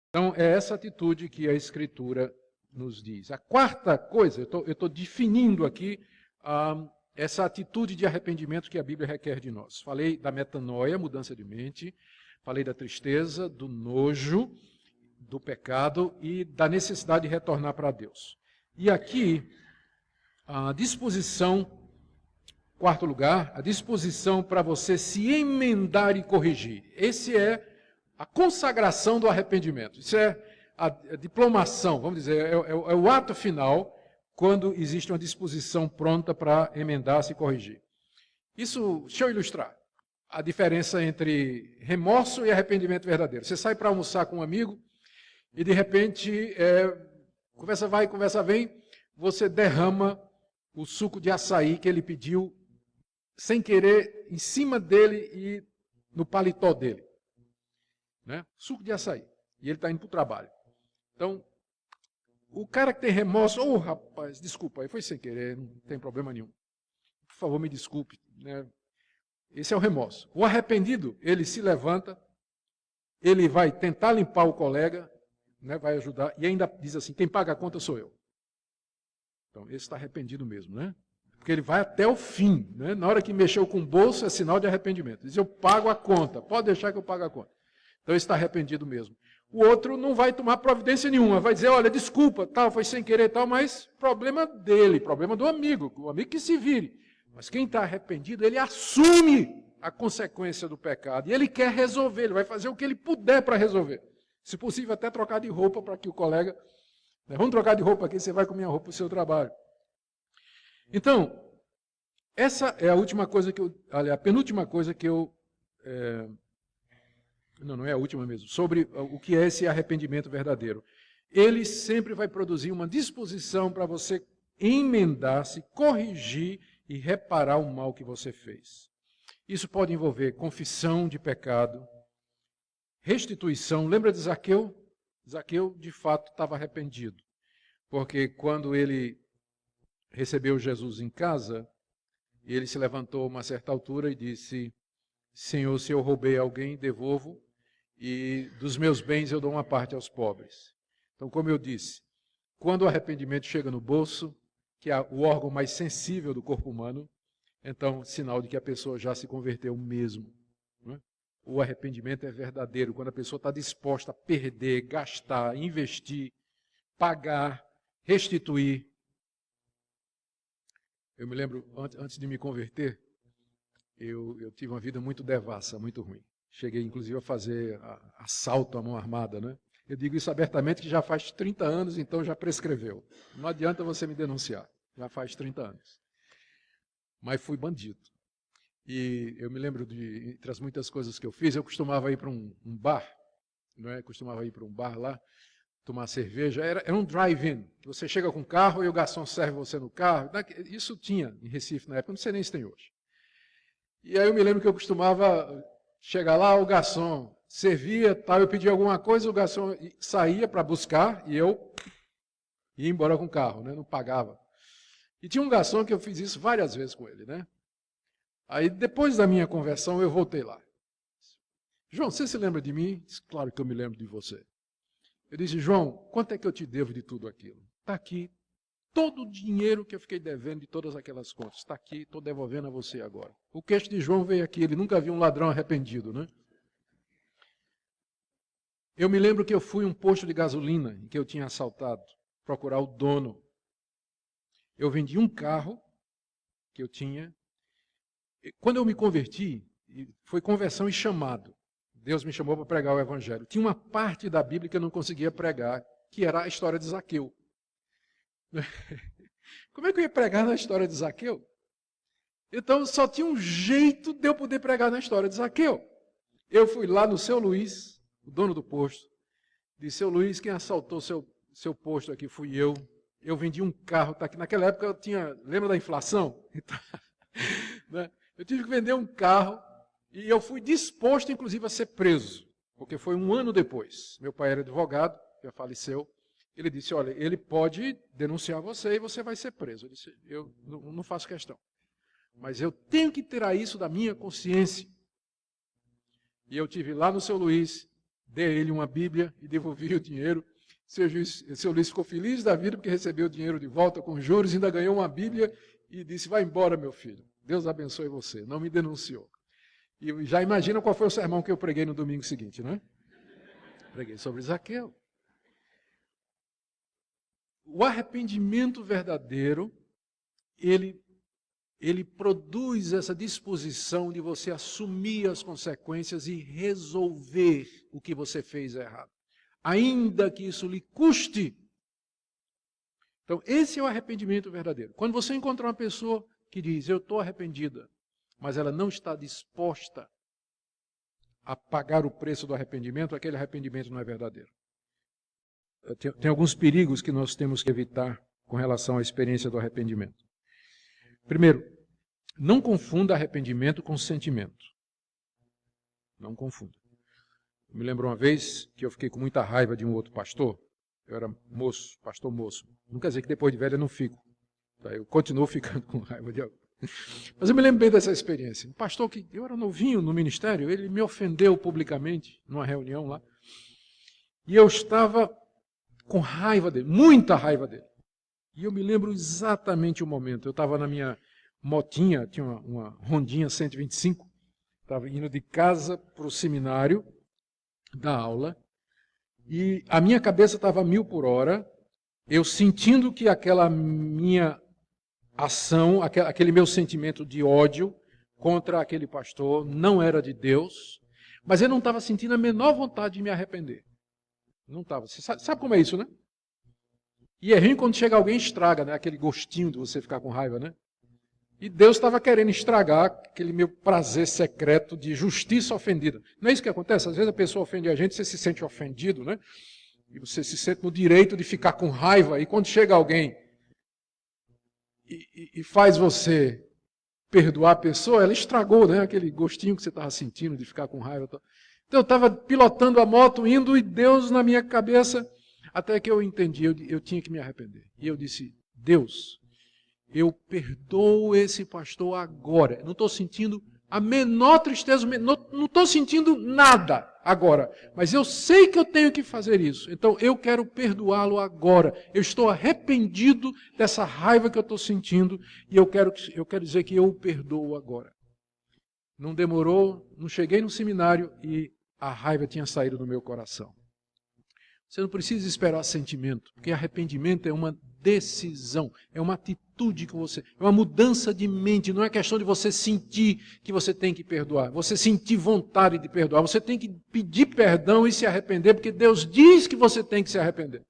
Então, é essa atitude que a Escritura nos diz. A quarta coisa, eu estou definindo aqui essa atitude de arrependimento que a Bíblia requer de nós. Falei da metanoia, mudança de mente, falei da tristeza, do nojo, do pecado e da necessidade de retornar para Deus. E aqui, a disposição, quarto lugar, a disposição para você se emendar e corrigir. Esse é a consagração do arrependimento. Isso é a diplomação, vamos dizer, é o ato final, quando existe uma disposição pronta para emendar-se e corrigir. Isso, deixa eu ilustrar a diferença entre remorso e arrependimento verdadeiro. Você sai para almoçar com um amigo e, de repente, conversa vai, conversa vem, você derrama o suco de açaí que ele pediu, sem querer, em cima dele e no paletó dele. Né? Suco de açaí. E ele está indo para o trabalho. Então, o cara que tem remorso, rapaz, desculpa, aí foi sem querer, não tem problema nenhum. Por favor, me desculpe. Né? Esse é o remorso. O arrependido, ele se levanta, ele vai tentar limpar o colega, né, vai ajudar, e ainda diz assim, quem paga a conta sou eu. Então, esse está arrependido mesmo, né? Porque ele vai até o fim. Né? Na hora que mexeu com o bolso, é sinal de arrependimento. Diz, eu pago a conta, pode deixar que eu pague a conta. Então, ele está arrependido mesmo. O outro não vai tomar providência nenhuma, vai dizer, olha, desculpa, tal, foi sem querer, tal, mas problema dele, problema do amigo, o amigo que se vire. Mas quem está arrependido, ele assume a consequência do pecado, e ele quer resolver, ele vai fazer o que ele puder para resolver. Se possível, até trocar de roupa para que o colega, né, vamos trocar de roupa aqui, você vai com minha roupa para o seu trabalho. Então, essa é a última coisa que a penúltima coisa que eu... Não é a última mesmo, sobre o que é esse arrependimento verdadeiro. Ele sempre vai produzir uma disposição para você emendar-se, corrigir e reparar o mal que você fez. Isso pode envolver confissão de pecado, restituição. Lembra de Zaqueu? Zaqueu, de fato, estava arrependido, porque quando ele recebeu Jesus em casa, ele se levantou a uma certa altura e disse, Senhor, se eu roubei alguém, devolvo, e dos meus bens eu dou uma parte aos pobres. Então, como eu disse, quando o arrependimento chega no bolso, que é o órgão mais sensível do corpo humano, então, sinal de que a pessoa já se converteu mesmo. Não é? O arrependimento é verdadeiro, quando a pessoa está disposta a perder, gastar, investir, pagar, restituir. Eu me lembro, antes de me converter, eu tive uma vida muito devassa, muito ruim. Cheguei, inclusive, a fazer assalto à mão armada, né? Eu digo isso abertamente que já faz 30 anos, então já prescreveu. Não adianta você me denunciar, já faz 30 anos. Mas fui bandido. E eu me lembro de, entre as muitas coisas que eu fiz, eu costumava ir para um bar, não é? Costumava ir para um bar lá, tomar cerveja. Era um drive-in. Você chega com o carro e o garçom serve você no carro. Isso tinha em Recife na época, não sei nem se tem hoje. E aí eu me lembro que eu costumava chegar lá, o garçom servia, tal, eu pedia alguma coisa, o garçom saía para buscar e eu ia embora com o carro, né? Não pagava. E tinha um garçom que eu fiz isso várias vezes com ele, né? Aí depois da minha conversão eu voltei lá. João, você se lembra de mim? Claro que eu me lembro de você. Eu disse, João, quanto é que eu te devo de tudo aquilo? Está aqui. Todo o dinheiro que eu fiquei devendo de todas aquelas contas está aqui, estou devolvendo a você agora. O queixo de João veio aqui, ele nunca viu um ladrão arrependido, né? Eu me lembro que eu fui a um posto de gasolina em que eu tinha assaltado, procurar o dono. Eu vendi um carro que eu tinha. Quando eu me converti, foi conversão e chamado. Deus me chamou para pregar o evangelho. Tinha uma parte da Bíblia que eu não conseguia pregar, que era a história de Zaqueu. Como é que eu ia pregar na história de Zaqueu? Então só tinha um jeito de eu poder pregar na história de Zaqueu. Eu fui lá no seu Luiz, o dono do posto, disse, seu Luiz, quem assaltou seu posto aqui fui eu. Eu vendi um carro, tá aqui. Naquela época eu tinha, lembra da inflação? Então, né? Eu tive que vender um carro e eu fui disposto, inclusive, a ser preso, porque foi um ano depois. Meu pai era advogado, já faleceu. Ele disse, olha, ele pode denunciar você e você vai ser preso. Eu disse, eu não faço questão. Mas eu tenho que tirar isso da minha consciência. E eu tive lá no seu Luiz, Dei a ele uma Bíblia e devolvi o dinheiro. Seu Luiz ficou feliz da vida porque recebeu o dinheiro de volta com juros, ainda ganhou uma Bíblia e disse, vai embora, meu filho. Deus abençoe você. Não me denunciou. E já imagina qual foi o sermão que eu preguei no domingo seguinte, não é? Preguei sobre Zaqueu. O arrependimento verdadeiro, ele produz essa disposição de você assumir as consequências e resolver o que você fez errado, ainda que isso lhe custe. Então, esse é o arrependimento verdadeiro. Quando você encontra uma pessoa que diz, eu estou arrependida, mas ela não está disposta a pagar o preço do arrependimento, aquele arrependimento não é verdadeiro. Tem alguns perigos que nós temos que evitar com relação à experiência do arrependimento. Primeiro, não confunda arrependimento com sentimento. Não confunda. Eu me lembro uma vez que eu fiquei com muita raiva de um outro pastor. Eu era moço, pastor moço. Não quer dizer que depois de velho eu não fico. Eu continuo ficando com raiva de alguém. Mas eu me lembro bem dessa experiência. Um pastor que eu era novinho no ministério, ele me ofendeu publicamente numa reunião lá. E eu estava com raiva dele, muita raiva dele. E eu me lembro exatamente o momento. Eu estava na minha motinha, tinha uma Hondinha 125, estava indo de casa para o seminário da aula, e a minha cabeça estava a 1000 por hora, eu sentindo que aquela minha ação, aquele meu sentimento de ódio contra aquele pastor não era de Deus, mas eu não estava sentindo a menor vontade de me arrepender. Não estava. Você sabe como é isso, né? E é ruim quando chega alguém e estraga, né? Aquele gostinho de você ficar com raiva, né? E Deus estava querendo estragar aquele meu prazer secreto de justiça ofendida. Não é isso que acontece? Às vezes a pessoa ofende a gente, você se sente ofendido, né? E você se sente no direito de ficar com raiva. E quando chega alguém e faz você perdoar a pessoa, ela estragou, né? Aquele gostinho que você estava sentindo de ficar com raiva. Então eu estava pilotando a moto, indo, e Deus na minha cabeça, até que eu entendi, eu tinha que me arrepender. E eu disse, Deus, eu perdoo esse pastor agora. Não estou sentindo a menor tristeza, não estou sentindo nada agora. Mas eu sei que eu tenho que fazer isso. Então eu quero perdoá-lo agora. Eu estou arrependido dessa raiva que eu estou sentindo e eu quero dizer que eu o perdoo agora. Não demorou, não cheguei no seminário e a raiva tinha saído do meu coração. Você não precisa esperar sentimento, porque arrependimento é uma decisão, é uma atitude que você... É uma mudança de mente, não é questão de você sentir que você tem que perdoar, você sentir vontade de perdoar, você tem que pedir perdão e se arrepender, porque Deus diz que você tem que se arrepender.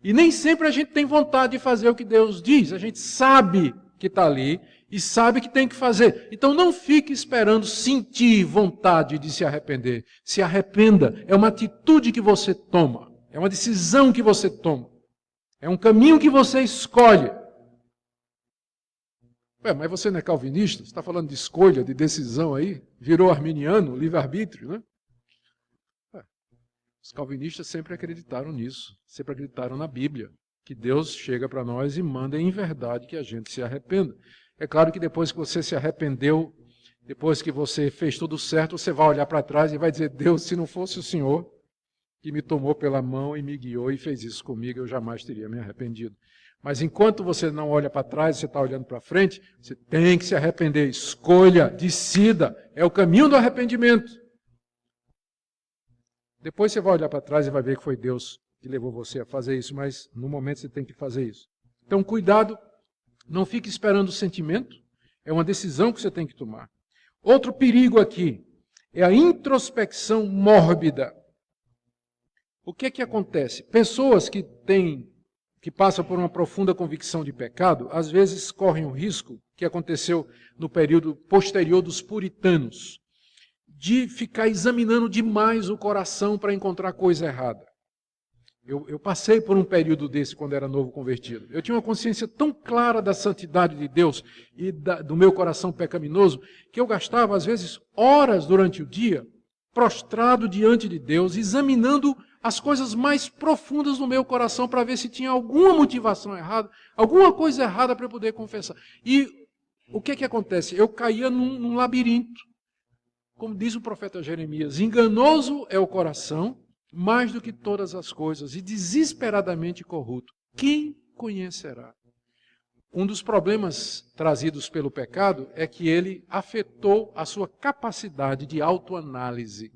E nem sempre a gente tem vontade de fazer o que Deus diz, a gente sabe que está ali e sabe que tem que fazer. Então não fique esperando sentir vontade de se arrepender. Se arrependa, é uma atitude que você toma, é uma decisão que você toma, é um caminho que você escolhe. Ué, mas você não é calvinista? Você está falando de escolha, de decisão aí? Virou arminiano, livre-arbítrio, né? Os calvinistas sempre acreditaram nisso, sempre acreditaram na Bíblia, que Deus chega para nós e manda em verdade que a gente se arrependa. É claro que depois que você se arrependeu, depois que você fez tudo certo, você vai olhar para trás e vai dizer, Deus, se não fosse o Senhor que me tomou pela mão e me guiou e fez isso comigo, eu jamais teria me arrependido. Mas enquanto você não olha para trás, você está olhando para frente, você tem que se arrepender. Escolha, decida, é o caminho do arrependimento. Depois você vai olhar para trás e vai ver que foi Deus que levou você a fazer isso, mas no momento você tem que fazer isso. Então, cuidado, não fique esperando o sentimento, é uma decisão que você tem que tomar. Outro perigo aqui é a introspecção mórbida. O que é que acontece? Pessoas que passam por uma profunda convicção de pecado, às vezes correm o risco, que aconteceu no período posterior dos puritanos, de ficar examinando demais o coração para encontrar coisa errada. Eu passei por um período desse quando era novo convertido. Eu tinha uma consciência tão clara da santidade de Deus e do meu coração pecaminoso, que eu gastava, às vezes, horas durante o dia, prostrado diante de Deus, examinando as coisas mais profundas do meu coração para ver se tinha alguma motivação errada, alguma coisa errada para eu poder confessar. E o que acontece? Eu caía num labirinto. como diz o profeta Jeremias, enganoso é o coração, mais do que todas as coisas, e desesperadamente corrupto. Quem conhecerá? Um dos problemas trazidos pelo pecado é que ele afetou a sua capacidade de autoanálise.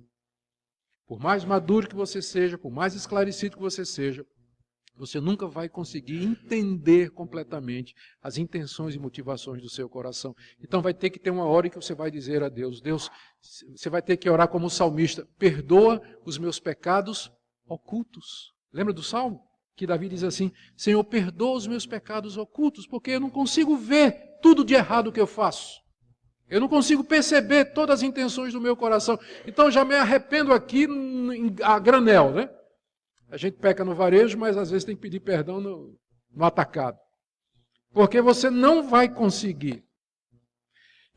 Por mais maduro que você seja, por mais esclarecido que você seja, você nunca vai conseguir entender completamente as intenções e motivações do seu coração. Então vai ter que ter uma hora em que você vai dizer a Deus, Deus, você vai ter que orar como o salmista, perdoa os meus pecados ocultos. Lembra do Salmo? Que Davi diz assim, Senhor, perdoa os meus pecados ocultos, porque eu não consigo ver tudo de errado que eu faço. Eu não consigo perceber todas as intenções do meu coração. Então já me arrependo aqui a granel, né? A gente peca no varejo, mas às vezes tem que pedir perdão no atacado. Porque você não vai conseguir.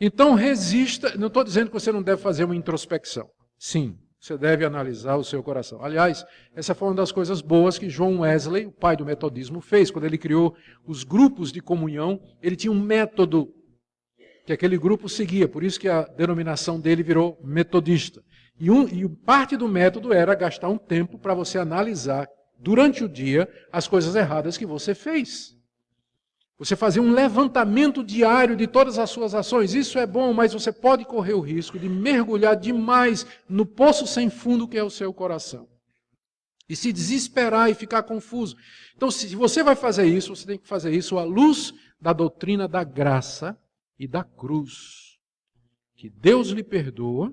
Então resista, não estou dizendo que você não deve fazer uma introspecção. Sim, você deve analisar o seu coração. Aliás, essa foi uma das coisas boas que John Wesley, o pai do metodismo, fez. Quando ele criou os grupos de comunhão, ele tinha um método que aquele grupo seguia. Por isso que a denominação dele virou metodista. E parte do método era gastar um tempo para você analisar, durante o dia, as coisas erradas que você fez. Você fazia um levantamento diário de todas as suas ações. Isso é bom, mas você pode correr o risco de mergulhar demais no poço sem fundo que é o seu coração. E se desesperar e ficar confuso. Então, se você vai fazer isso, você tem que fazer isso à luz da doutrina da graça e da cruz. Que Deus lhe perdoa.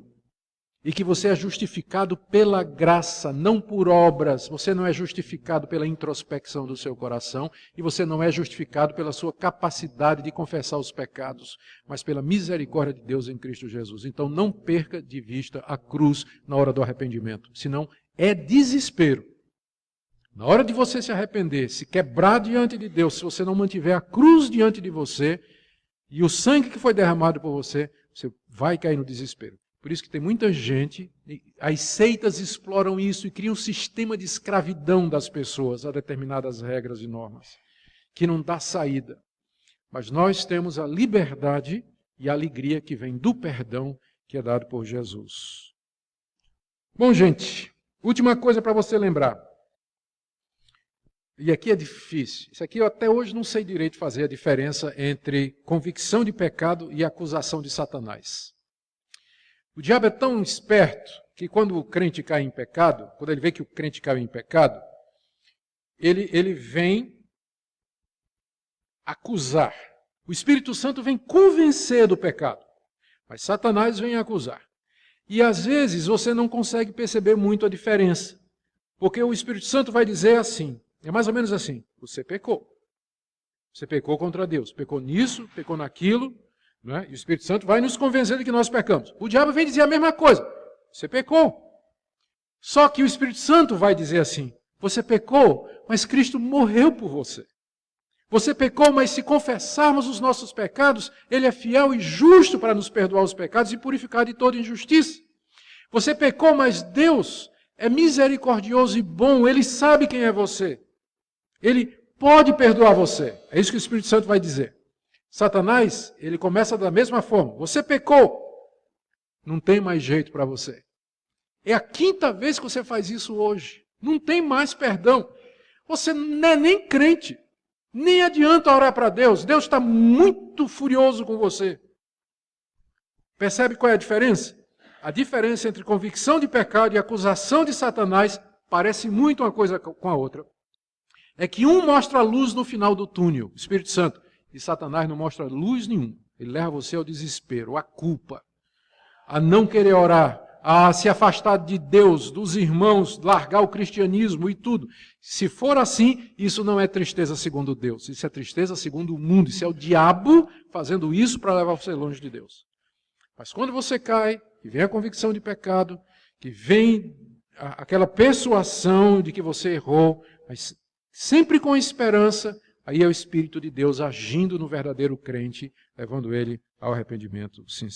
E que você é justificado pela graça, não por obras. Você não é justificado pela introspecção do seu coração. E você não é justificado pela sua capacidade de confessar os pecados. Mas pela misericórdia de Deus em Cristo Jesus. Então não perca de vista a cruz na hora do arrependimento. Senão é desespero. Na hora de você se arrepender, se quebrar diante de Deus, se você não mantiver a cruz diante de você, e o sangue que foi derramado por você, você vai cair no desespero. Por isso que tem muita gente, as seitas exploram isso e criam um sistema de escravidão das pessoas a determinadas regras e normas, que não dá saída. Mas nós temos a liberdade e a alegria que vem do perdão que é dado por Jesus. Bom, gente, última coisa para você lembrar. E aqui é difícil. Isso aqui eu até hoje não sei direito fazer a diferença entre convicção de pecado e acusação de Satanás. O diabo é tão esperto que quando o crente cai em pecado, quando ele vê que o crente caiu em pecado, ele vem acusar. O Espírito Santo vem convencer do pecado, mas Satanás vem acusar. E às vezes você não consegue perceber muito a diferença, porque o Espírito Santo vai dizer assim, é mais ou menos assim, você pecou. Você pecou contra Deus, pecou nisso, pecou naquilo, né? E o Espírito Santo vai nos convencer de que nós pecamos. O diabo vem dizer a mesma coisa. Você pecou. Só que o Espírito Santo vai dizer assim, você pecou, mas Cristo morreu por você. Você pecou, mas se confessarmos os nossos pecados, Ele é fiel e justo para nos perdoar os pecados e purificar de toda injustiça. Você pecou, mas Deus é misericordioso e bom. Ele sabe quem é você. Ele pode perdoar você. É isso que o Espírito Santo vai dizer. Satanás, ele começa da mesma forma. Você pecou. Não tem mais jeito para você. É a 5ª vez que você faz isso hoje. Não tem mais perdão. Você não é nem crente. Nem adianta orar para Deus. Deus está muito furioso com você. Percebe qual é a diferença? A diferença entre convicção de pecado e acusação de Satanás parece muito uma coisa com a outra. É que um mostra a luz no final do túnel, o Espírito Santo. E Satanás não mostra luz nenhuma. Ele leva você ao desespero, à culpa, a não querer orar, a se afastar de Deus, dos irmãos, largar o cristianismo e tudo. Se for assim, isso não é tristeza segundo Deus. Isso é tristeza segundo o mundo. Isso é o diabo fazendo isso para levar você longe de Deus. Mas quando você cai, que vem a convicção de pecado, que vem aquela persuasão de que você errou, mas sempre com esperança, aí é o Espírito de Deus agindo no verdadeiro crente, levando ele ao arrependimento sincero.